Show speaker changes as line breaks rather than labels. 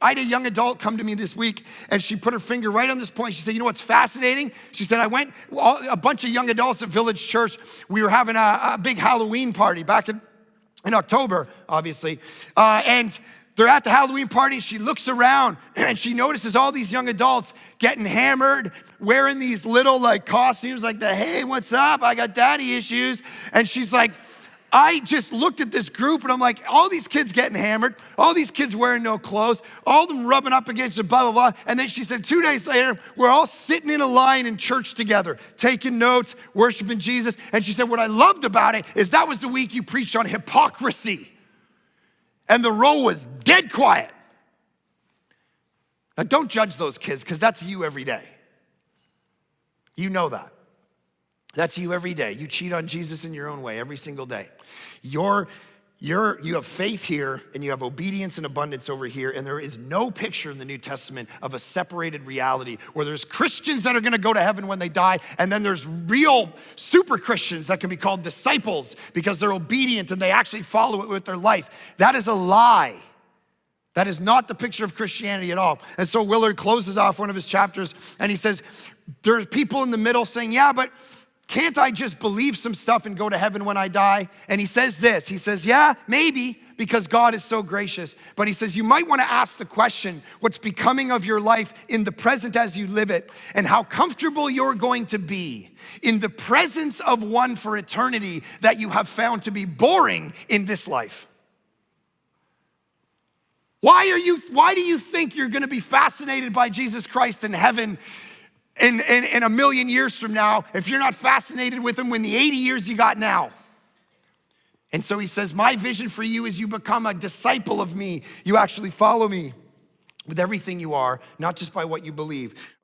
I had a young adult come to me this week, and she put her finger right on this point. She said, you know what's fascinating? She said, a bunch of young adults at Village Church, we were having a big Halloween party back in October, obviously. And they're at the Halloween party, and she looks around, and she notices all these young adults getting hammered, wearing these little costumes like hey, what's up? I got daddy issues. And she's like, I just looked at this group and I'm like, all these kids getting hammered, all these kids wearing no clothes, all of them rubbing up against it, blah, blah, blah. And then she said 2 days later, we're all sitting in a line in church together, taking notes, worshiping Jesus. And she said, what I loved about it is that was the week you preached on hypocrisy. And the row was dead quiet. Now don't judge those kids, because that's you every day. You know that. That's you every day. You cheat on Jesus in your own way every single day. You have faith here, and you have obedience and abundance over here, and there is no picture in the New Testament of a separated reality where there's Christians that are gonna go to heaven when they die, and then there's real super Christians that can be called disciples because they're obedient and they actually follow it with their life. That is a lie. That is not the picture of Christianity at all. And so Willard closes off one of his chapters, and he says, there's people in the middle saying, yeah, but can't I just believe some stuff and go to heaven when I die? And he says this, he says, yeah, maybe, because God is so gracious. But he says, you might wanna ask the question, what's becoming of your life in the present as you live it, and how comfortable you're going to be in the presence of one for eternity that you have found to be boring in this life. Why do you think you're gonna be fascinated by Jesus Christ in heaven in a million years from now if you're not fascinated with him in the 80 years you got now? And so he says, my vision for you is you become a disciple of me. You actually follow me with everything you are, not just by what you believe.